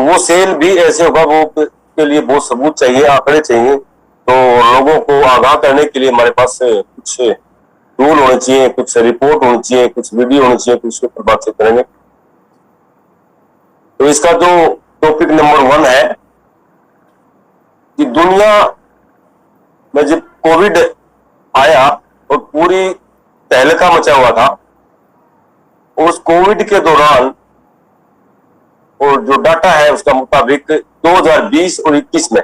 वो सेल भी ऐसे होगा, वो के लिए बहुत सबूत चाहिए, आंकड़े चाहिए, तो लोगों को आगाह करने के लिए हमारे पास कुछ टूल होने चाहिए, कुछ रिपोर्ट होनी चाहिए, कुछ वीडियो होनी चाहिए, कुछ उसके ऊपर बातचीत करेंगे। तो इसका जो टॉपिक नंबर 1 है कि दुनिया में जब कोविड आया और पूरी तहलका मचा हुआ था, उस कोविड के दौरान और जो डाटा है उसका मुताबिक 2020 और 21 में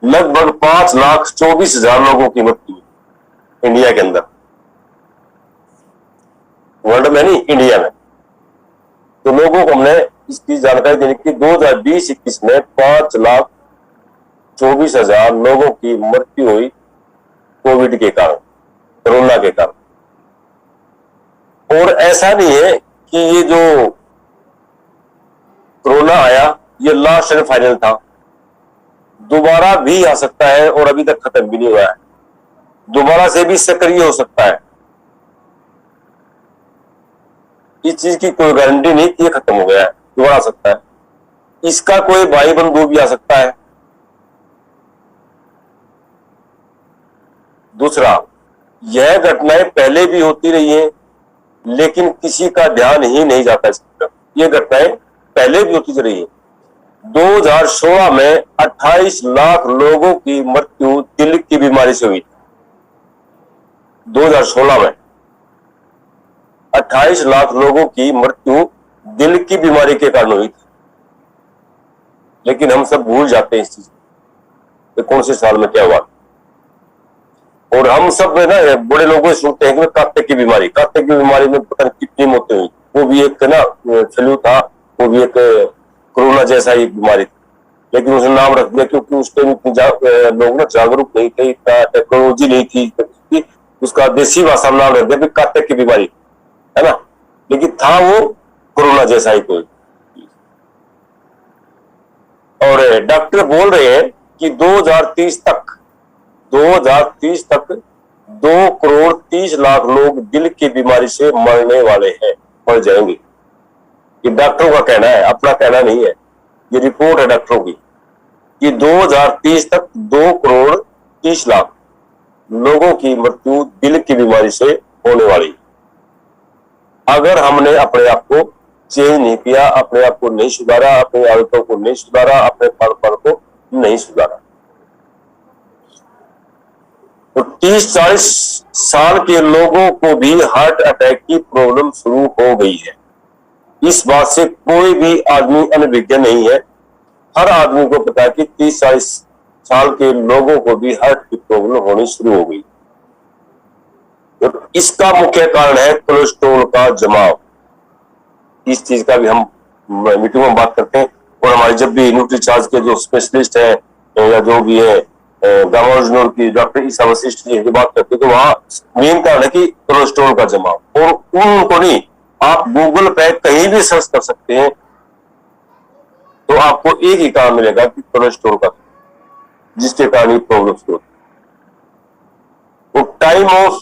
लगभग 5,24,000 लोगों की मृत्यु हुई इंडिया के अंदर, वर्ल्ड में नहीं, इंडिया में। तो लोगों को हमने इसकी जानकारी देने की 2020-21 में 5,24,000 लोगों की मृत्यु हुई कोविड के कारण, कोरोना के कारण। और ऐसा नहीं है कि ये जो कोरोना आया ये लास्ट एंड फाइनल था, दोबारा भी आ सकता है और अभी तक खत्म भी नहीं हुआ है, दोबारा से भी सक्रिय हो सकता है। इस चीज की कोई गारंटी नहीं कि ये खत्म हो गया है, दोबारा आ सकता है। इसका कोई भाई बंधु भी आ सकता है। दूसरा, यह घटनाएं पहले भी होती रही हैं, लेकिन किसी का ध्यान ही नहीं जाता इसकी तरफ। ये घटनाएं पहले भी होती रही है। 2016 में 28 लाख लोगों की मृत्यु दिल की बीमारी से हुई। 2016 में 28 लाख लोगों की मृत्यु दिल की बीमारी के कारण हुई थी। लेकिन हम सब भूल जाते हैं इस चीज को, कौन से साल में क्या हुआ। और हम सब ना बड़े लोगों से सुनते हैं कि कांटे की बीमारी, कांटे की बीमारी में पता नहीं कितनी मौतें हुई। वो भी एक ना फ्लू था, वो भी एक कोरोना जैसा ही बीमारी थी, लेकिन उसने नाम रख दिया क्योंकि उस टाइम लोग ना जागरूक नहीं थे, टेक्नोलॉजी नहीं थी, उसका देसी भाषा में नाम रख दिया कांटे की बीमारी, है ना। लेकिन था वो कोरोना जैसा ही कोई। और डॉक्टर बोल रहे हैं कि 2030 तक 2,30,00,000 लोग दिल की बीमारी से मरने वाले हैं, मर जाएंगे। ये डॉक्टरों का कहना है, अपना कहना नहीं है। ये रिपोर्ट है डॉक्टरों की कि 2030 तक 2,30,00,000 लोगों की मृत्यु दिल की बीमारी से होने वाली। अगर हमने अपने आप को चेंज नहीं किया, अपने आप को नहीं सुधारा, अपनी आदतों को नहीं सुधारा, अपने खान-पान को नहीं सुधारा, तो 30-40 साल के लोगों को भी हार्ट अटैक की प्रॉब्लम शुरू हो गई है। इस बात से कोई भी आदमी अनभिज्ञ नहीं है। हर आदमी को पता है कि 30-40 साल के लोगों को भी हार्ट की प्रॉब्लम होनी शुरू हो गई। तो इसका मुख्य कारण है कोलेस्ट्रॉल का जमाव। इस चीज का भी हम मीटिंग में बात करते हैं। और हमारे जब भी न्यूट्रीचार्ज के जो स्पेशलिस्ट है या जो भी है गामाओरिजिनल की डॉक्टर ईसा वशिष्ठ जी की बात करते हैं, तो वहां मेन कारण है कि कोलेस्ट्रॉल का जमाव। और उनको नहीं, आप गूगल पे कहीं भी सर्च कर सकते हैं तो आपको एक ही कारण मिलेगा कि कोलेस्ट्रॉल का, जिसके कारण प्रॉब्लम शुरू होती है। तो टाइम ऑफ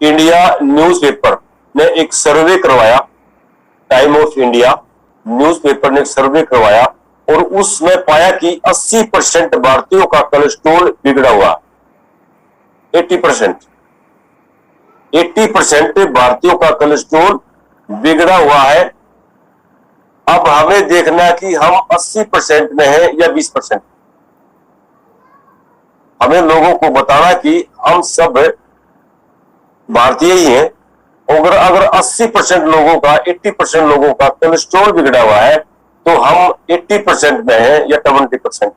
इंडिया न्यूज़पेपर ने एक सर्वे करवाया, टाइम ऑफ इंडिया न्यूज़पेपर ने एक सर्वे करवाया और उसमें पाया कि 80% भारतीयों का कोलेस्ट्रॉल बिगड़ा हुआ। 80% भारतीयों का कोलेस्ट्रॉल बिगड़ा हुआ है। अब हमें देखना है कि हम 80% में हैं या 20%। हमें लोगों को बताना कि हम सब भारतीय ही हैं। अगर 80% लोगों का, 80% लोगों का कोलेस्ट्रॉल बिगड़ा हुआ है तो हम 80% में हैं या 20%।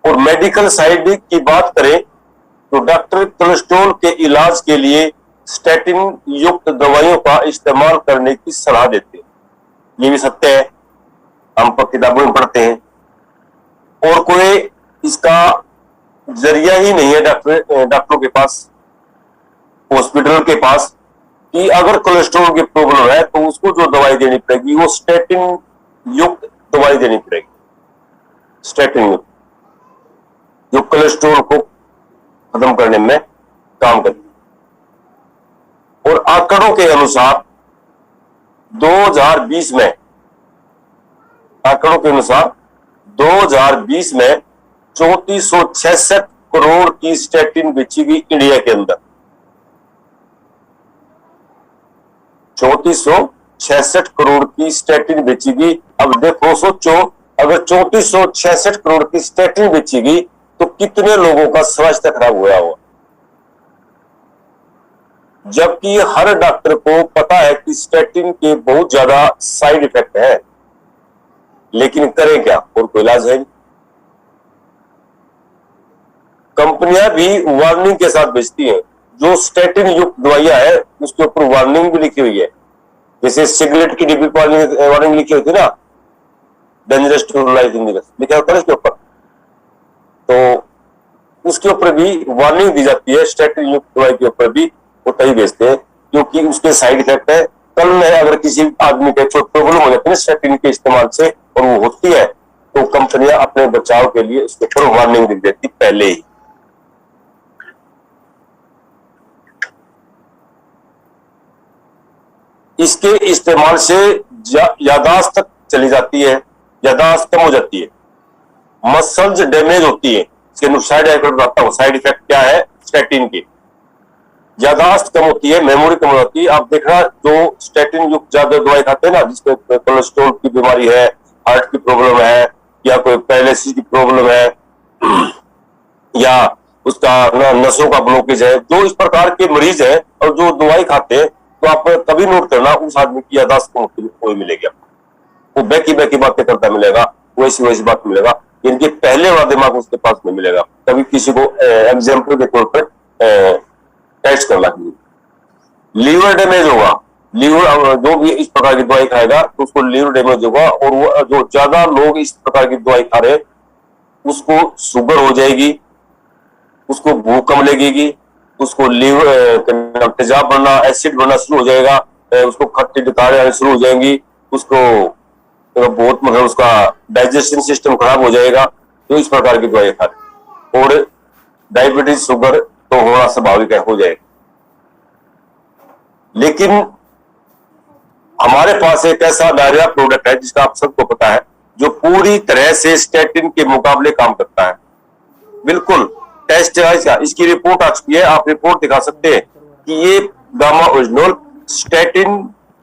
और मेडिकल साइड की बात करें तो डॉक्टर कोलेस्ट्रॉल के इलाज के लिए स्टैटिन युक्त दवाइयों का इस्तेमाल करने की सलाह देते हैं। ये भी सत्य है, हम किताबों में पढ़ते हैं। और कोई इसका जरिया ही नहीं है डॉक्टरों के पास, हॉस्पिटल के पास, कि अगर कोलेस्ट्रॉल की प्रॉब्लम है तो उसको जो दवाई देनी पड़ेगी वो स्टैटिन युक्त दवाई देनी पड़ेगी। स्टैटिन युक्त, जो कोलेस्ट्रॉल को खत्म करने में काम करती है। और आंकड़ों के अनुसार 2020 में आंकड़ों के अनुसार 2020 में 3466 करोड़ की स्टैटिन बेची गई इंडिया के अंदर। 3466 करोड़ की स्टैटिन बेची गई। अब देखो, सोचो, अगर 3466 करोड़ की स्टैटिन बेची गई तो कितने लोगों का स्वास्थ्य खराब हुआ होगा। जबकि हर डॉक्टर को पता है कि स्टैटिन के बहुत ज्यादा साइड इफेक्ट है, लेकिन करें क्या, और कोई इलाज है नहीं। कंपनियां भी वार्निंग के साथ बेचती हैं। जो स्टैटिन युक्त दवाइयां है उसके ऊपर वार्निंग भी लिखी हुई है। जैसे सिगरेट की डिब्बी पर वार्निंग लिखी होती है ना, डेंजरस टू लाइफ इंजरियस लिखा होता है उसके ऊपर, तो उसके ऊपर भी वार्निंग दी जाती है। स्टैटिन युक्त दवाई के ऊपर भी वो तभी बेचते हैं, क्योंकि उसके साइड इफेक्ट है। कल में अगर किसी आदमी के प्रॉब्लम हो जाती है स्टैटिन के इस्तेमाल से, और वो होती है, तो कंपनियां अपने बचाव के लिए उसके ऊपर वार्निंग दे देती पहले ही। इसके इस्तेमाल से यादाश्त तक चली जाती है, यादाश्त कम हो जाती है, मसल्स डैमेज होती है। इसके साइड इफेक्ट बताता हूं। साइड इफेक्ट क्या है स्टैटिन की? यादाश्त कम होती है, मेमोरी कम हो जाती है। आप देखना, जो स्टैटिन युक्त ज्यादा दवाई खाते हैं ना, जिसमें कोलेस्ट्रॉल की बीमारी है, हार्ट की प्रॉब्लम है, या कोई पैरालिसिस की प्रॉब्लम है, या उसका नसों का ब्लॉकेज है, जो इस प्रकार के मरीज है और जो दवाई खाते हैं, तो आप कभी नोट करना उस आदमी की यादाश्त कम होती कोई मिलेगी आपको। वो बैकी बातें करता मिलेगा, वैसी बात मिलेगा, इनके पहले वाला दिमाग उसके पास नहीं मिलेगा। कभी किसी को एग्जाम्पल के तौर पर टेस्ट करना। लीवर डैमेज होगा, लीवर जो भी इस प्रकार की दवाई खाएगा तो उसको लीवर डैमेज होगा, और वो जो ज्यादा लोग इस प्रकार की दवाई खा रहे उसको शुगर हो जाएगी, उसको भूख कम लगेगी, उसको लीवर तेजाब बनना, एसिड बनना शुरू हो जाएगा, उसको खट्टी डकारें आने शुरू हो जाएंगी, उसको बहुत मतलब उसका डाइजेशन सिस्टम खराब हो जाएगा। तो इस प्रकार की दवाई खा रहे, और डायबिटीज शुगर तो होना स्वाभाविक है, हो जाएगा। लेकिन हमारे पास एक ऐसा डायरिया प्रोडक्ट है जिसका आप सबको पता है, जो पूरी तरह से स्टैटिन के मुकाबले काम करता है। बिल्कुल टेस्ट है इसका, इसकी रिपोर्ट आ चुकी है, आप रिपोर्ट दिखा सकते हैं कि ये गामा ओरिजिनल स्टैटिन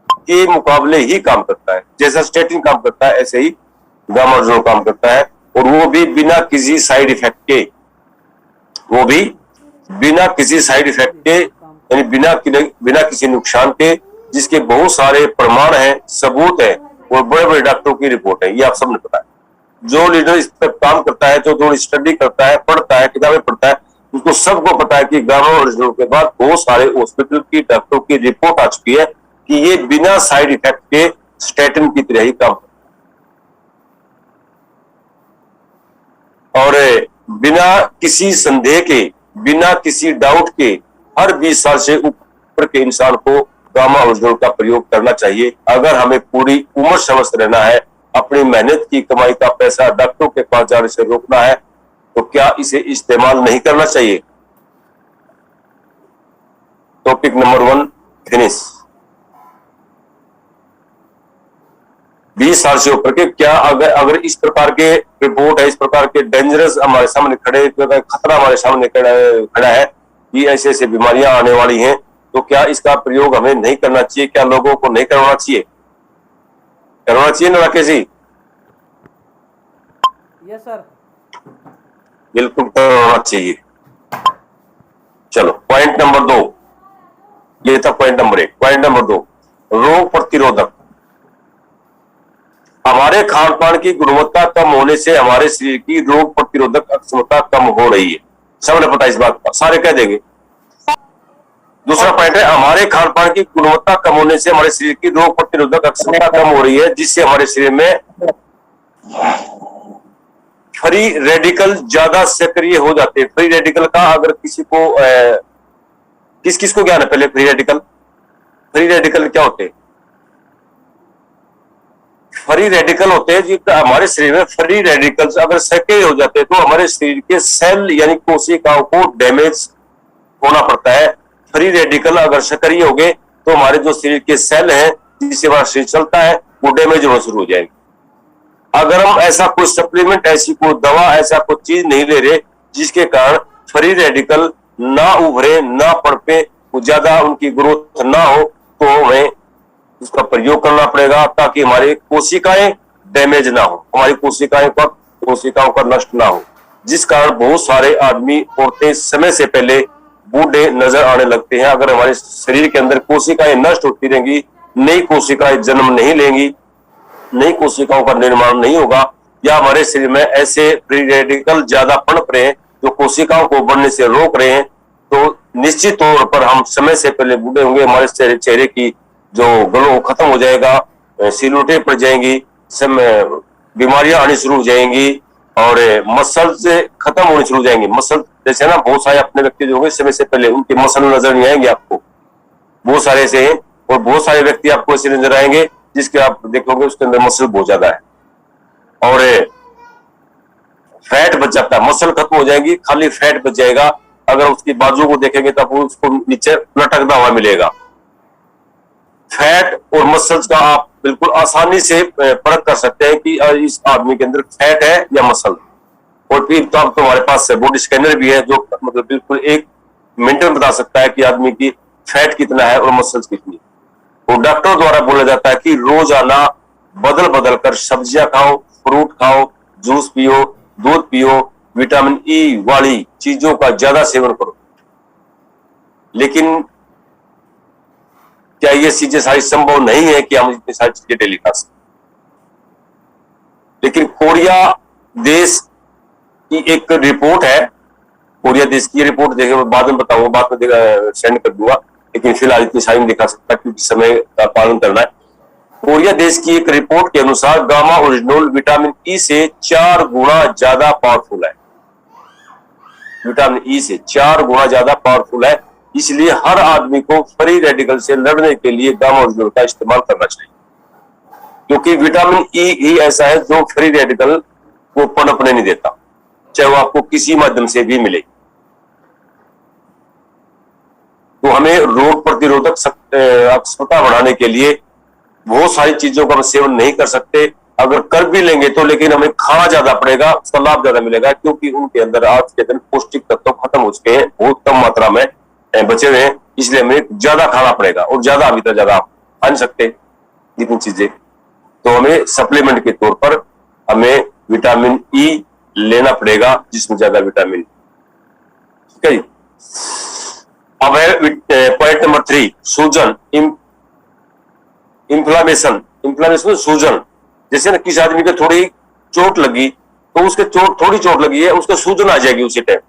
के मुकाबले ही काम करता है। जैसा स्टैटिन काम करता है ऐसे ही गामा ओरिजिनल काम करता है, और वो भी बिना किसी साइड इफेक्ट के, वो भी बिना किसी साइड इफेक्ट के, यानी बिना किसी नुकसान के, जिसके बहुत सारे प्रमाण हैं, सबूत है, और बड़े बड़े डॉक्टरों की रिपोर्ट है। ये आप सबने पता है। जो लीडर इस पर काम करता है, जो स्टडी करता है, पढ़ता है, किताबें पढ़ता है, उसको सबको पता है कि गामा ओरिजिनल के बाद बहुत सारे हॉस्पिटल की डॉक्टरों की रिपोर्ट आ चुकी है कि ये बिना साइड इफेक्ट के स्टैटिन की तरह ही काम करता है। और बिना किसी संदेह के, बिना किसी डाउट के, हर 20 साल से ऊपर के इंसान को गामा ओरिजिनल का प्रयोग करना चाहिए। अगर हमें पूरी उम्र स्वस्थ रहना है, अपनी मेहनत की कमाई का पैसा डॉक्टरों के पास जाने से रोकना है, तो क्या इसे इस्तेमाल नहीं करना चाहिए? Topic number 1 finish. 20 साल से ऊपर के, क्या अगर इस प्रकार के रिपोर्ट है, इस प्रकार के डेंजरस हमारे सामने खड़े, खतरा हमारे सामने खड़ा है कि ऐसे ऐसे बीमारियां आने वाली हैं, तो क्या इसका प्रयोग हमें नहीं करना चाहिए? क्या लोगों को नहीं करवाना चाहिए? करवाना चाहिए ना राकेश जी? यस सर, बिल्कुल करवाना चाहिए। चलो पॉइंट नंबर 2, ये था पॉइंट नंबर 1। पॉइंट नंबर 2, रोग प्रतिरोधक। हमारे खान पान की गुणवत्ता कम होने से हमारे शरीर की रोग प्रतिरोधक क्षमता कम हो रही है। सबने पता इस बात का, सारे कह देंगे। दूसरा पॉइंट है, हमारे खान पान की गुणवत्ता कम होने से हमारे शरीर की रोग प्रतिरोधक क्षमता कम हो रही है, जिससे हमारे शरीर में फ्री रेडिकल ज्यादा सक्रिय हो जाते हैं। फ्री रेडिकल का अगर किसी को किस किस को ज्ञान है पहले? फ्री रेडिकल क्या होते हैं? फ्री रेडिकल होते हैं जी, हमारे शरीर में फ्री रेडिकल्स अगर सक्रिय हो जाते हैं तो हमारे शरीर के सेल यानी कोशिकाओं को डैमेज होना पड़ता है। फ्री रेडिकल अगर सक्रिय हो गए तो हमारे जो शरीर के सेल हैं जिससे हमारा शरीर चलता है वो डैमेज होना शुरू हो जाएंगे। अगर हम ऐसा कोई सप्लीमेंट, ऐसी कोई दवा, ऐसा कोई चीज नहीं ले रहे जिसके कारण फ्री रेडिकल ना उभरे, ना पड़पे, ज्यादा उनकी ग्रोथ ना हो, तो हमें उसका प्रयोग करना पड़ेगा ताकि हमारी कोशिकाएं डैमेज ना हो, हमारी कोशिकाओं का नष्ट ना हो। जिस कारण बहुत सारे आदमी, औरतें समय से पहले बूढ़े नजर आने लगते हैं। अगर हमारे शरीर के अंदर कोशिकाएं नष्ट होती रहेंगी, नई कोशिकाएं जन्म नहीं लेंगी, नई कोशिकाओं का निर्माण नहीं होगा, या हमारे शरीर में ऐसे फ्री रेडिकल ज्यादा पनप रहे हैं जो कोशिकाओं को बढ़ने से रोक रहे हैं, तो निश्चित तौर पर हम समय से पहले बूढ़े होंगे। हमारे चेहरे की जो ग्लो खत्म हो जाएगा, सिलवटें पड़ जाएंगी, बीमारियां आनी शुरू हो जाएंगी और मसल से खत्म होनी शुरू हो जाएंगी। मसल जैसे ना, बहुत सारे अपने व्यक्ति जो होंगे समय से पहले उनके मसल नजर नहीं आएंगे आपको, बहुत सारे ऐसे हैं। और बहुत सारे व्यक्ति आपको ऐसे नजर आएंगे जिसके आप देखोगे उसके अंदर मसल बहुत ज्यादा है और फैट बच जाता है, मसल खत्म हो जाएगी, खाली फैट बच जाएगा। अगर उसकी बाजू को देखेंगे तब उसको नीचे लटकता हुआ मिलेगा। फैट और मसल्स का आप बिल्कुल आसानी से परख कर सकते हैं कि इस आदमी के अंदर फैट है या मसल। और फिर तो अब तुम्हारे पास बॉडी स्कैनर भी है जो मतलब बिल्कुल 1 मिनट में बता सकता है कि आदमी की फैट कितना है और मसल्स कितनी। और डॉक्टर द्वारा बोला जाता है कि रोजाना बदल बदल कर सब्जियां खाओ, फ्रूट खाओ, जूस पियो, दूध पियो, विटामिन ई वाली चीजों का ज्यादा सेवन करो। लेकिन क्या ये चीजें सारी संभव नहीं है कि हम इतनी सारी चीजें डेली खा सकते? लेकिन कोरिया देश की एक रिपोर्ट है, कोरिया देश की रिपोर्ट देखे बाद में बताऊंगा, बाद में सेंड कर दूंगा, लेकिन फिलहाल इतनी सारी नहीं दिखा सकता क्योंकि समय का पालन करना है। कोरिया देश की एक रिपोर्ट के अनुसार गामा ओरिजिनल विटामिन ई से 4 गुना ज्यादा पावरफुल है। विटामिन ई से 4 गुना ज्यादा पावरफुल है। इसलिए हर आदमी को फ्री रेडिकल से लड़ने के लिए गामा ओरिजिनल का इस्तेमाल करना चाहिए, क्योंकि विटामिन ई ही ऐसा है जो फ्री रेडिकल को पनपने नहीं देता, चाहे वो आपको किसी माध्यम से भी मिले। तो हमें रोग प्रतिरोधक क्षमता बढ़ाने के लिए बहुत सारी चीजों का सेवन नहीं कर सकते। अगर कर भी लेंगे तो लेकिन हमें खाना ज्यादा पड़ेगा, उसका लाभ ज्यादा मिलेगा, क्योंकि उनके अंदर आज के दिन पौष्टिक तत्व खत्म हो चुके हैं, बहुत कम मात्रा में बचे हुए हैं। इसलिए हमें ज्यादा खाना पड़ेगा और ज्यादा अभी तक ज्यादा खा नहीं सकते जितनी चीजें। तो हमें सप्लीमेंट के तौर पर हमें विटामिन ई लेना पड़ेगा, जिसमें ज्यादा विटामिन। ठीक है जी। अब है पॉइंट नंबर 3, सूजन, इन्फ्लामेशन। सूजन, जैसे ना किसी आदमी को थोड़ी चोट लगी तो उसके थोड़ी चोट लगी है, उसको सूजन आ जाएगी उसी टाइम।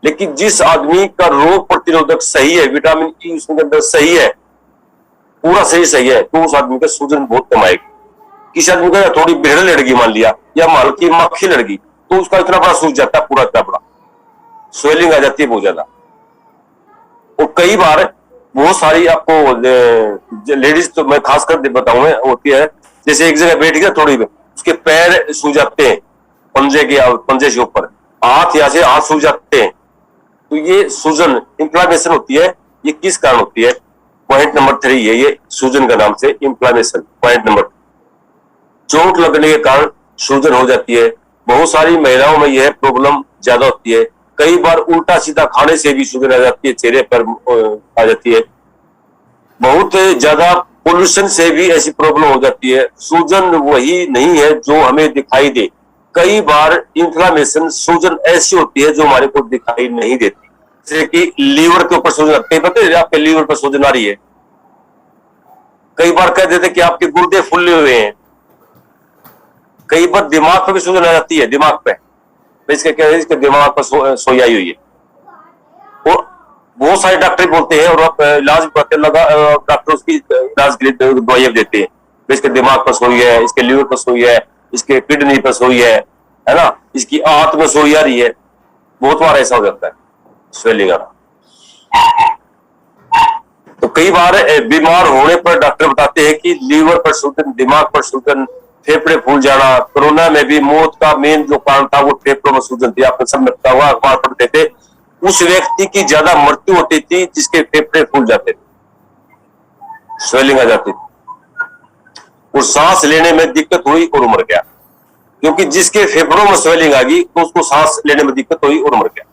लेकिन जिस आदमी का रोग प्रतिरोधक सही है, विटामिन ई उसके अंदर सही है, पूरा सही है, तो उस आदमी का सूजन बहुत कम आएगी। किसी आदमी को थोड़ी भेड़ लड़गी मान लिया या हल्की मक्खी लड़गी तो उसका इतना बड़ा सूज जाता है, पूरा इतना बड़ा स्वेलिंग आ जाती है बहुत ज्यादा। और कई बार बहुत सारी आपको लेडीज, तो मैं खासकर बताऊं, होती है जैसे एक जगह बैठ गया थोड़ी उसके पैर सूज जाते हैं, पंजे के ऊपर हाथ, यहाँ से हाथ सूज जाते हैं। तो ये सूजन, इन्फ्लामेशन होती है। ये किस कारण होती है? पॉइंट नंबर 3 है ये, सूजन का नाम से इन्फ्लामेशन। पॉइंट नंबर, चोट लगने के कारण सूजन हो जाती है। बहुत सारी महिलाओं में यह प्रॉब्लम ज्यादा होती है। कई बार उल्टा सीधा खाने से भी सूजन आ जाती है, चेहरे पर आ जाती है। बहुत ज्यादा पोल्यूशन से भी ऐसी प्रॉब्लम हो जाती है। सूजन वही नहीं है जो हमें दिखाई दे। कई बार इन्फ्लामेशन, सूजन ऐसी होती है जो हमारे को दिखाई नहीं देती, जैसे कि लीवर के ऊपर सूजन लगती है। पता है आपके लीवर पर सूजन आ रही है? कई बार कह देते कि आपके गुर्दे फुले हुए हैं। कई बार दिमाग पर भी सूजन आ जाती है, दिमाग पे, इसके क्या है, इसके दिमाग पर सोई आई हुई है। और बहुत सारे डॉक्टर बोलते हैं और इलाज करते लगा, डॉक्टर उसकी इलाज के लिए दवाइयां देते हैं, इसके दिमाग पर सोई है, इसके लीवर पर सोई है, इसके किडनी पर सोई है ना, इसकी आंत में सोई आ रही है। बहुत बार ऐसा हो जाता है स्वेलिंग आना। तो कई बार बीमार होने पर डॉक्टर बताते हैं कि लीवर पर सूजन, दिमाग पर सूजन, फेफड़े फूल जाना। कोरोना में भी मौत का मेन जो कारण था वो फेफड़ों में सूजन थी। आपने सब लगता हुआ अखबार पढ़ते थे, उस व्यक्ति की ज्यादा मृत्यु होती थी जिसके फेफड़े फूल जाते थे। स्वेलिंग आ जाती थी और सांस लेने में दिक्कत हुई और मर गया, क्योंकि जिसके फेफड़ों में स्वेलिंग आ गई तो उसको सांस लेने में दिक्कत हुई और मर गया।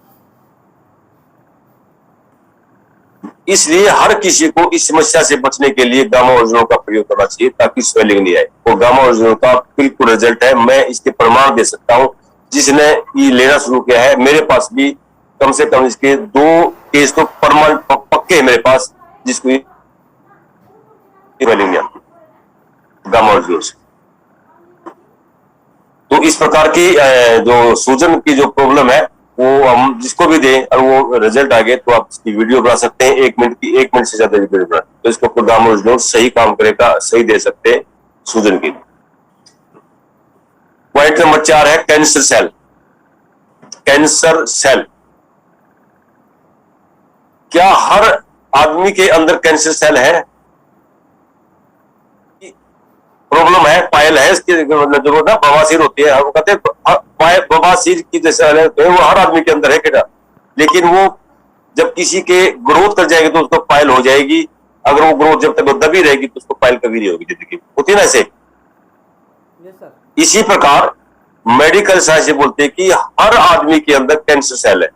इसलिए हर किसी को इस समस्या से बचने के लिए गामा ओरिजिनल का प्रयोग करना चाहिए ताकि स्वेलिंग नहीं आए। और गामा ओरिजिनल का बिल्कुल रिजल्ट है, मैं इसके प्रमाण दे सकता हूं। जिसने ये लेना शुरू किया है, मेरे पास भी कम से कम इसके 2 केस तो प्रमाण पक्के है मेरे पास, जिसको स्वेलिंग नहीं आती गामा ओरिजिनल से। तो इस प्रकार की जो सूजन की जो प्रॉब्लम है वो हम जिसको भी दें और वो रिजल्ट आ गए तो आप इसकी वीडियो बना सकते हैं, 1 मिनट की, 1 मिनट से ज्यादा वीडियो बना, तो इसको गामा ओरिजिनल सही काम करेगा, सही दे सकते हैं सूजन की। पॉइंट नंबर 4 है कैंसर सेल। कैंसर सेल, क्या हर आदमी के अंदर कैंसर सेल है? प्रॉब्लम है, पायल है इसकी, मतलब जो ना बवासीर होती है, हम कहते हैं बवासीर की जैसे वो हर आदमी के अंदर है क्या, लेकिन वो जब किसी के ग्रोथ कर जाएगी तो उसको पायल हो जाएगी। अगर वो ग्रोथ जब तक दबी रहेगी तो उसको पायल कभी नहीं होगी, जिंदगी होती है ना ऐसे। इसी प्रकार मेडिकल साइंस बोलते हैं कि हर आदमी के अंदर कैंसर सेल है,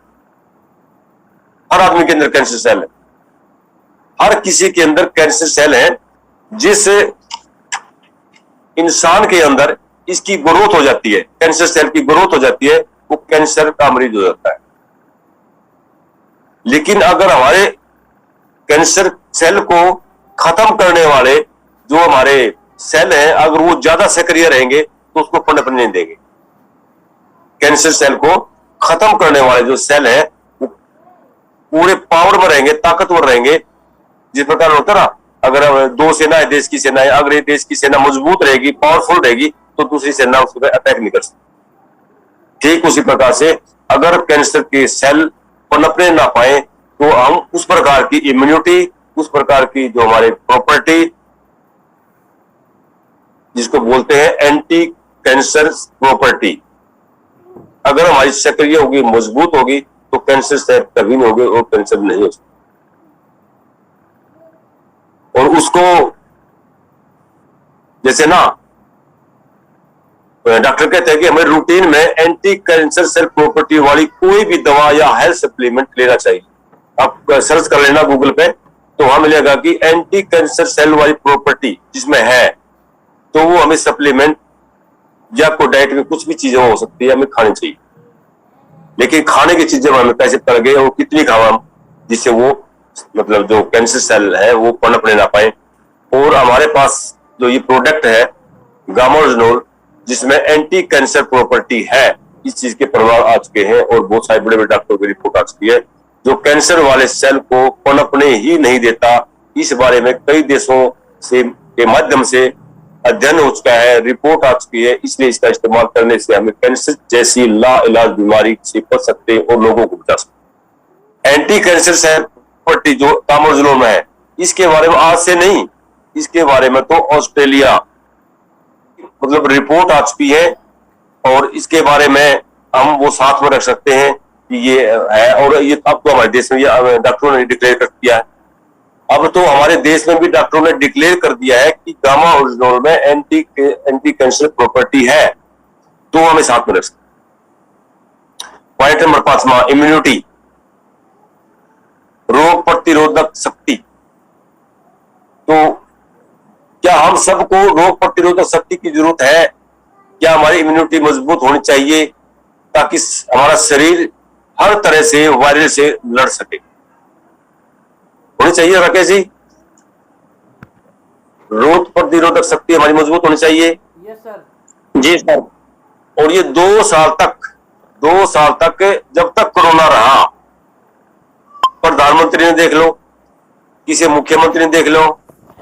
हर आदमी के अंदर कैंसर सेल है, हर किसी के अंदर कैंसर सेल है। जिस इंसान के अंदर इसकी ग्रोथ हो जाती है, कैंसर सेल की ग्रोथ हो जाती है, वो कैंसर का मरीज हो जाता है। लेकिन अगर हमारे कैंसर सेल को खत्म करने वाले जो हमारे सेल हैं, अगर वो ज्यादा सक्रिय रहेंगे तो उसको पनपने नहीं देंगे। कैंसर सेल को खत्म करने वाले जो सेल है वो पूरे पावर में रहेंगे, ताकतवर रहेंगे। जिस प्रकार होता है ना, अगर 2 सेना है देश की सेना है, अगर ये देश की सेना मजबूत रहेगी, पावरफुल रहेगी, तो दूसरी सेना उस पर अटैक नहीं कर सकती। ठीक उसी प्रकार से अगर कैंसर के सेल पनपने ना पाए तो हम उस प्रकार की इम्यूनिटी, उस प्रकार की जो हमारे प्रॉपर्टी जिसको बोलते हैं एंटी कैंसर प्रॉपर्टी, अगर हमारी सक्रिय होगी, मजबूत होगी, तो कैंसर सेल कभी नहीं होगी और कैंसर नहीं हो सकता। और उसको जैसे ना डॉक्टर कहते हैं कि हमें रूटीन में एंटी कैंसर सेल प्रॉपर्टी वाली कोई भी दवा या हेल्थ सप्लीमेंट लेना चाहिए। आप सर्च कर लेना गूगल पे, तो वहां मिलेगा कि एंटी कैंसर सेल वाली प्रॉपर्टी जिसमें है, तो वो हमें सप्लीमेंट या कोई डाइट में कुछ भी चीजें हो सकती है, हमें खानी चाहिए। लेकिन खाने की चीजें हमें कैसे पड़ गए और कितनी खावा हम, जिससे वो मतलब जो कैंसर सेल है वो पनपने ना पाए। और हमारे पास जो ये प्रोडक्ट है गामा ओरिजिनल, जिसमें एंटी कैंसर प्रॉपर्टी है, इस चीज के प्रभाव आ चुके हैं और बहुत सारे बड़े बड़े डॉक्टरों की रिपोर्ट आ चुकी है, जो कैंसर वाले सेल को पनपने ही नहीं देता। इस बारे में कई देशों से के माध्यम से अध्ययन हो चुका है, रिपोर्ट आ चुकी है। इसलिए इसका इस्तेमाल करने से हमें कैंसर जैसी लाइलाज बीमारी से बच सकते हैं और लोगों को बचा सकते हैं। एंटी कैंसर सेल प्रॉपर्टी जो गामा ओरिजिनल में है, इसके बारे में आज से नहीं, इसके बारे में तो ऑस्ट्रेलिया मतलब रिपोर्ट आ चुकी है और इसके बारे में हम वो साथ में रख सकते हैं कि ये है। और ये अब तो हमारे देश में ये डॉक्टरों ने डिक्लेयर कर दिया है, अब तो हमारे देश में भी डॉक्टरों ने डिक्लेयर कर दिया है कि गामा ओरिजिनल में एंटी कैंसर प्रॉपर्टी है, तो हमें साथ में रख सकते। पॉइंट नंबर 5, इम्यूनिटी, रोग प्रतिरोधक शक्ति। तो क्या हम सबको रोग प्रतिरोधक शक्ति की जरूरत है? क्या हमारी इम्यूनिटी मजबूत होनी चाहिए ताकि हमारा शरीर हर तरह से वायरस से लड़ सके? होनी चाहिए राकेश जी, रोग प्रतिरोधक शक्ति हमारी मजबूत होनी चाहिए। Yes sir. जी सर। और ये 2 साल तक जब तक कोरोना रहा, प्रधानमंत्री ने देख लो, किसी मुख्यमंत्री ने देख लो,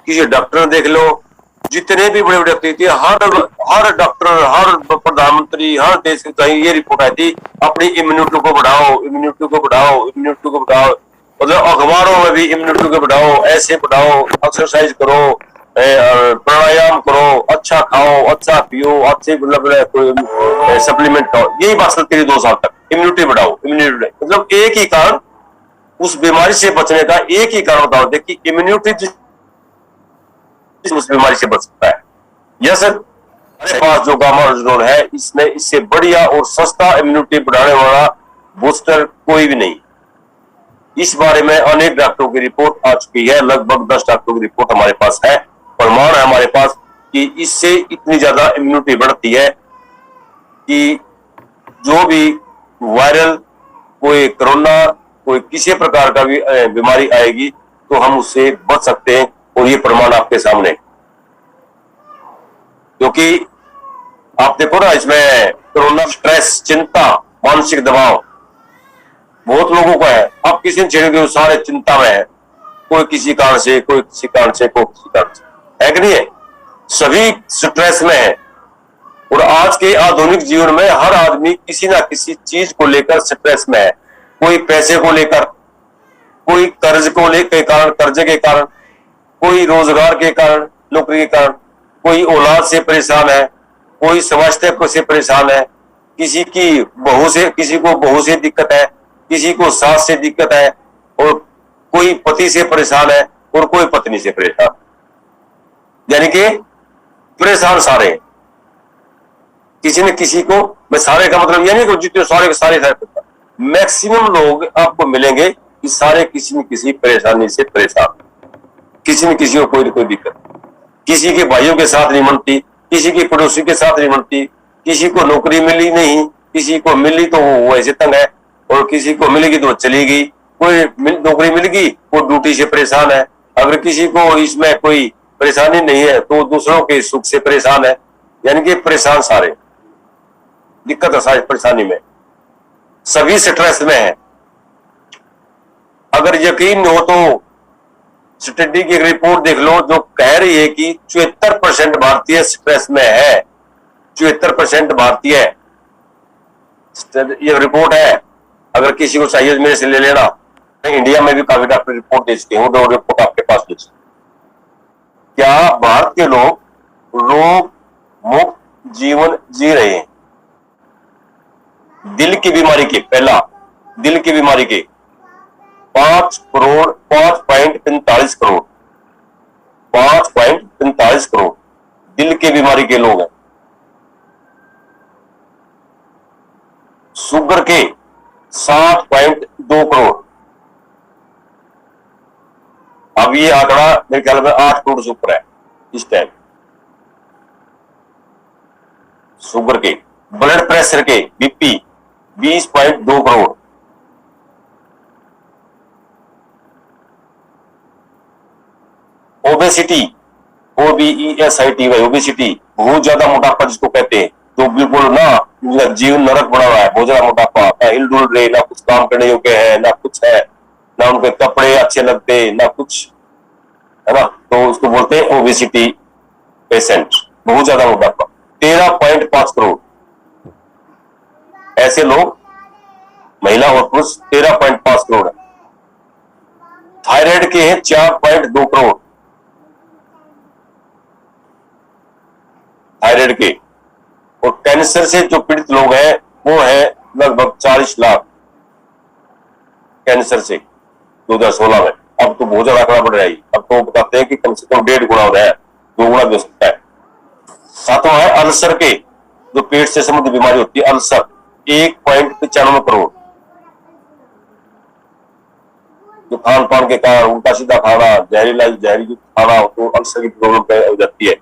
किसी डॉक्टर ने देख लो, जितने भी बड़े बड़े व्यक्ति थे, हर डॉक्टर, हर प्रधानमंत्री, हर देश की कहीं ये रिपोर्ट आई थी, अपनी इम्यूनिटी को बढ़ाओ, इम्यूनिटी को बढ़ाओ, इम्यूनिटी को बढ़ाओ। मतलब अखबारों में भी इम्यूनिटी को बढ़ाओ, ऐसे बढ़ाओ, एक्सरसाइज करो, प्राणायाम करो, अच्छा खाओ, अच्छा पियो, अच्छे मतलब सप्लीमेंट खाओ। यही बात चलती रही 2 साल तक, इम्यूनिटी बढ़ाओ, इम्यूनिटी। मतलब एक ही कारण, उस बीमारी से बचने का एक ही कारण बताओ कि इम्यूनिटी उस बीमारी से बच सकता है। यस, हमारे पास जो गामा ओरिजिनल है, इसमें इससे बढ़िया और सस्ता इम्यूनिटी बढ़ाने वाला बूस्टर कोई भी नहीं। इस बारे में अनेक डॉक्टरों की रिपोर्ट आ चुकी है, लगभग 10 डॉक्टरों की रिपोर्ट हमारे पास है, प्रमाण है हमारे पास कि इससे इतनी ज्यादा इम्यूनिटी बढ़ती है कि जो भी वायरल, कोई कोरोना, कोई किसी प्रकार का भी बीमारी आएगी तो हम उससे बच सकते हैं। और ये प्रमाण आपके सामने, क्योंकि आप देखो ना, इसमें कोरोना, स्ट्रेस, चिंता, मानसिक दबाव बहुत लोगों को है। आप किसी ने छेड़ोगे सारे चिंता में है, कोई किसी कारण से, कोई किसी कारण से, कोई किसी कारण से, है कि नहीं है? सभी स्ट्रेस में है। और आज के आधुनिक जीवन में हर आदमी किसी ना किसी चीज को लेकर स्ट्रेस में है। कोई पैसे को लेकर, कोई कर्ज को लेकर कारण, कर्जे के कारण, कोई रोजगार के कारण, नौकरी के कारण, कोई औलाद से परेशान है, कोई स्वास्थ्य से परेशान है, किसी को बहू से दिक्कत है, किसी को सास से दिक्कत है, और कोई पति से परेशान है, और कोई पत्नी से परेशान। यानी कि परेशान सारे, किसी न किसी को। मैं सारे का मतलब यानी कि जितने सारे मैक्सिमम लोग आपको मिलेंगे कि सारे किसी न किसी परेशानी से परेशान, किसी न किसी को कोई न कोई दिक्कत। किसी के भाइयों के साथ नहीं बनती, किसी के पड़ोसी के साथ नहीं बनती, किसी को नौकरी मिली नहीं, किसी को मिली तो वो ऐसे तंग है, और किसी को मिलेगी तो चली गई। कोई नौकरी मिल गई, वो ड्यूटी से परेशान है। अगर किसी को इसमें कोई परेशानी नहीं है तो दूसरों के सुख से परेशान है। यानी कि परेशान सारे, दिक्कत है सारी परेशानी में, सभी स्ट्रेस में है। अगर यकीन हो तो स्टडी की एक रिपोर्ट देख लो जो कह रही है कि 74% भारतीय स्ट्रेस में है। 74% भारतीय, ये रिपोर्ट है। अगर किसी को चाहिए मेरे से ले लेना। इंडिया में भी काफी डॉक्टर रिपोर्ट दे चुके हैं, वो रिपोर्ट आपके पास दे चुके। क्या भारत के लोग रोग मुक्त जीवन जी रहे हैं? दिल की बीमारी के, पहला दिल की बीमारी के 5.45 करोड़ 5.45 करोड़ दिल की बीमारी के लोग हैं। शुगर के 7.2 करोड़। अब ये आंकड़ा मेरे ख्याल में 8 करोड़ से ऊपर है इस टाइम। शुगर के, ब्लड प्रेशर के, BP 20.2 crore. Obesity, OBESITY, obesity, बहुत ज्यादा मोटापा जिसको कहते हैं, तो बिल्कुल ना जीवन नरक बना हुआ है, बहुत ज्यादा मोटापा, ना हिलडुल रहे, ना कुछ काम करने योग्य है, ना कुछ है, ना उनके कपड़े अच्छे लगते, ना कुछ, है ना? तो उसको बोलते हैं ओबेसिटी पेशेंट, बहुत ज्यादा मोटापा। 13.5 करोड़ ऐसे लोग, महिला और पुरुष 13.5 करोड़ है। थायराइड के हैं 4.2 करोड़ थायराइड के। और कैंसर से जो पीड़ित लोग हैं वो है लगभग 40 लाख कैंसर से 2016 में। अब तो बहुत ज्यादा आंकड़ा बढ़ रहा है। अब तो बताते हैं कि कम से कम 1.5 गुना हो रहा है, 2 गुना भी हो सकता है। सातवां है अल्सर के, जो पेट से संबंधित बीमारी होती है, अल्सर 1.95 करोड़। जो खान पान के कारण उल्टा सीधा खाना, जहरीली खाना, तो अल्सर की प्रॉब्लम हो जाती है।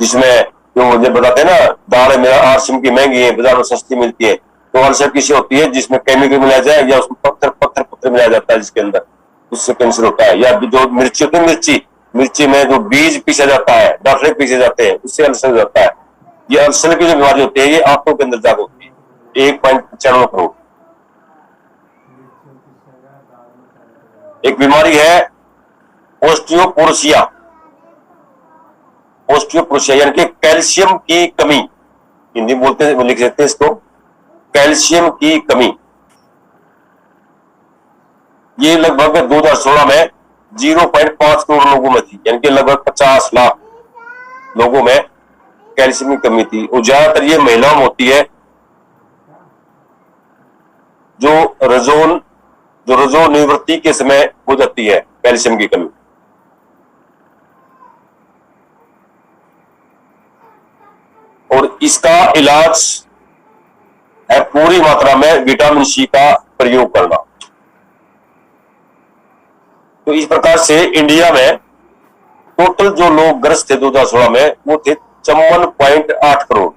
जिसमें जो मुझे बताते हैं ना, दालें मेरा आरसीएम की महंगी है, बाजार में सस्ती मिलती है, तो अल्सर किसी होती है जिसमें केमिकल मिलाया जाए या उसमें पत्थर मिलाया जाता है जिसके अंदर, उससे कैंसर होता है। या जो मिर्ची होती है, मिर्ची में जो बीज पीसा जाता है, डाफले पीसे जाते हैं, उससे अल्सर हो जाता है। ये अल्सर की जो बीमारी होती है ये आंतों के अंदर ज्यादा होती है। 1.95 करोड़। एक बीमारी है ओस्टियोपोरोसिया यानी कि कैल्शियम की कमी, हिंदी बोलते हैं, लिख सकते हैं इसको, कैल्शियम की कमी। ये लगभग 2016 में 0.5 करोड़ लोगों में थी, यानी कि लगभग 50 लाख लोगों में कैल्शियम की कमी थी। और ज्यादातर ये महिलाओं में होती है, जो रजो निवृत्ति के समय हो जाती है कैल्शियम की कमी। और इसका इलाज है पूरी मात्रा में विटामिन सी का प्रयोग करना। तो इस प्रकार से इंडिया में टोटल जो लोग ग्रस्त थे 2016 में वो थे 54.8 करोड़।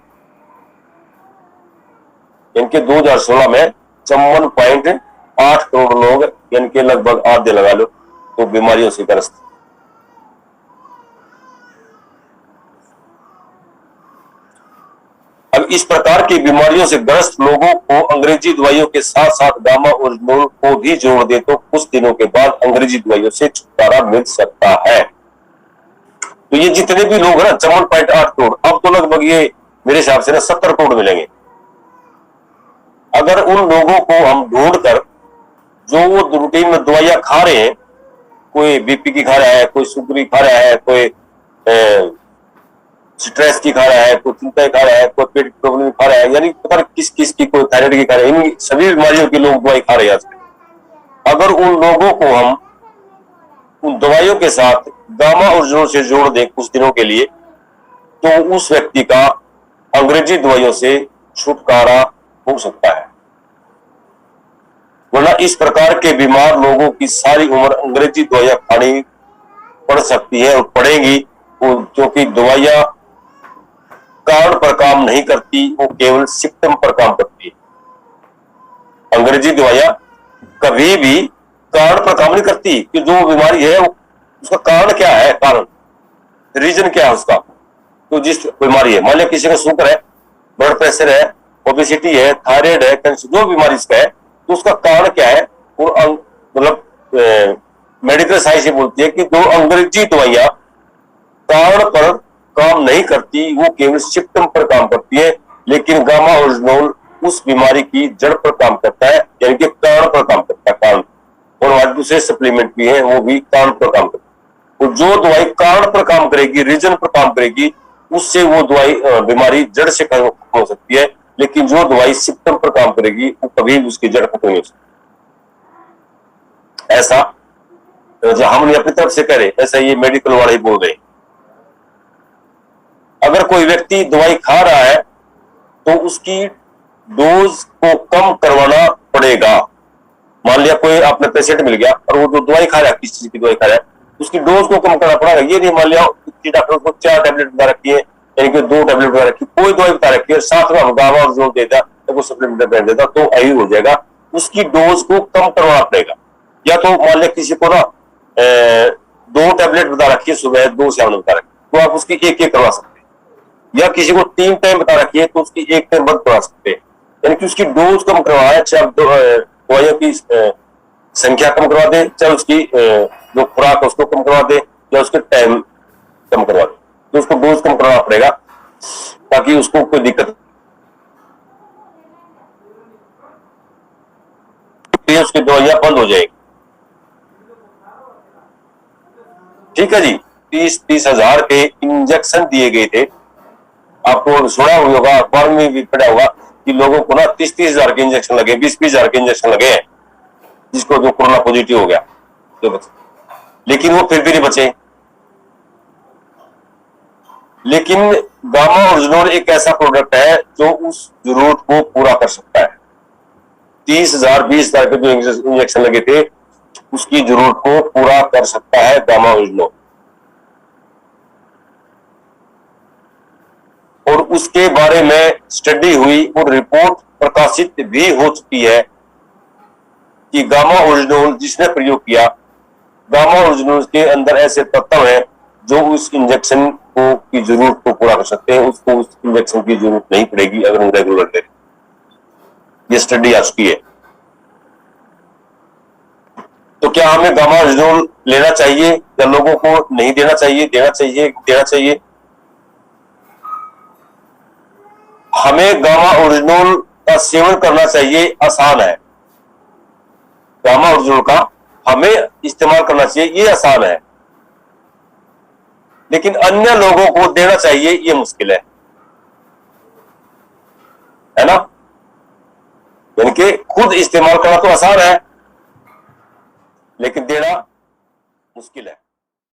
इनके 2016 में 54.8 करोड़ लोग, यानी कि लगभग आधे लगा लो, तो बीमारियों से ग्रस्त। अब इस प्रकार की बीमारियों से ग्रस्त लोगों को अंग्रेजी दवाइयों के साथ साथ गामा ओरिजिनोल को भी जोड़ दे तो कुछ दिनों के बाद अंग्रेजी दवाइयों से छुटकारा मिल सकता है। तो ये जितने भी लोग हैं ना 54.8 करोड़, अब तो लगभग ये मेरे हिसाब से ना 70 करोड़ मिलेंगे अगर उन लोगों को हम ढूंढकर, जो वो रूटीन में दवाइयां खा रहे हैं, कोई बीपी की खा रहा है, कोई शुगर की खा रहा है, कोई स्ट्रेस की खा रहा है, कोई चिंता की खा रहा है, कोई पेट की प्रॉब्लम खा रहा है, यानी पता नहीं किस किस की, कोई थायराइड की खा रहा है, इन सभी बीमारियों के लोग दवाई खा रहे हैं आजकल। अगर उन लोगों को हम उन दवाइयों के साथ गामा ओरिजिनोल से जोड़ दें कुछ दिनों के लिए, तो उस व्यक्ति का अंग्रेजी दवाइयों से छुटकारा हो सकता है। वरना इस प्रकार के बीमार लोगों की सारी उम्र अंग्रेजी दवाइयां खानी पड़ सकती है और पड़ेगी, क्योंकि दवाइयां कारण पर काम नहीं करती, वो केवल सिम्टम पर काम करती है। अंग्रेजी दवाइयां कभी भी कारण पर काम नहीं करती कि जो बीमारी है उसका कारण क्या है, कारण रीजन क्या है उसका। तो जिस बीमारी है, मान लिया किसी का शुगर है, ब्लड प्रेशर है, ओबेसिटी है, थायराइड है, कैंसर, जो बीमारी इसका है, तो उसका कारण क्या है, मतलब मेडिकल साइंस ये बोलती है कि जो अंग्रेजी दवाइयां कारण पर काम नहीं करती, वो केवल सिम्टम पर काम करती है, लेकिन गामा ओरिजिनोल उस बीमारी की जड़ पर काम करता है, यानी कि कारण पर काम करता है, कारण। और दूसरे सप्लीमेंट भी है, वो भी कारण पर काम करता है। तो जो दवाई कारण पर काम करेगी, रीजन पर काम करेगी, उससे वो दवाई बीमारी जड़ से खत्म हो सकती है, लेकिन जो दवाई सिम्टम पर काम करेगी वो कभी भी उसकी जड़ खत्म नहीं हो सकती। ऐसा जो हम अपनी तरफ से करें, ऐसा ये मेडिकल वाले ही बोल रहे हैं। अगर कोई व्यक्ति दवाई खा रहा है तो उसकी डोज को कम करवाना पड़ेगा। मान लिया कोई अपने पेशेंट मिल गया और वो जो दवाई खा रहा है, किस चीज की दवाई खा रहा है, उसकी डोज को कम करना पड़ेगा। ये नहीं मान लिया डॉक्टर को 4 टैबलेट बता रखी है, यानी कि 2 टैबलेट बता रखी है, कोई दवाई बता रखी है, साथ में हम गामा और जोड़ देता तो वो सप्लीमेंट पहन देता, तो आई हो जाएगा। उसकी डोज को कम करवाना पड़ेगा। या तो मान लिया किसी को ना 2 टैबलेट बता रखी है, सुबह 2 शाम बता रखी है, तो आप उसकी एक करवा सकते हैं। या किसी को 3 टाइम बता रखी है तो उसकी 1 टाइम बंद करवा सकते हैं, यानी कि उसकी डोज कम करवाया, चाहे दवाइयों की संख्या कम करवा दे, चाहे उसकी जो खुराक है उसको कम करवा दे, या उसके टाइम कम करवा दे, तो उसको डोज कम करवाना पड़ेगा ताकि उसको कोई दिक्कत, उसकी दवाइयां बंद हो जाएगी। ठीक है जी। 30 हजार के इंजेक्शन दिए गए थे। आपको सुना होगा, अखबार में भी पढ़ा होगा कि लोगों को ना 30 हजार के इंजेक्शन लगे, 20 हजार के इंजेक्शन लगे, जिसको जो कोरोना पॉजिटिव हो गया जो बचे, लेकिन वो फिर भी नहीं बचे। लेकिन गामा ओरिजिनोल एक ऐसा प्रोडक्ट है जो उस जरूरत को पूरा कर सकता है। 30 हजार 20 हजार के जो इंजेक्शन लगे थे उसकी जरूरत को पूरा कर सकता है गामा ओरिजिनोल। और उसके बारे में स्टडी हुई और रिपोर्ट प्रकाशित भी हो चुकी है कि गामा ओरिजिनोल जिसने प्रयोग किया, गामा ओरिजिनोल के अंदर ऐसे तत्व हैं जो उस इंजेक्शन को की जरूरत को पूरा कर सकते हैं। उसको उस इंजेक्शन की जरूरत नहीं पड़ेगी अगर हम रेगुलर ले। ये स्टडी आ चुकी है। तो क्या हमें गामा ओरिजिनोल लेना चाहिए या लोगों को नहीं देना चाहिए, देना चाहिए, देना चाहिए? हमें गामा ओरिजिनोल का सेवन करना चाहिए, आसान है। गामा ओरिजिनोल का हमें इस्तेमाल करना चाहिए, ये आसान है। लेकिन अन्य लोगों को देना चाहिए, ये मुश्किल है ना। यानी कि खुद इस्तेमाल करना तो आसान है, लेकिन देना मुश्किल है।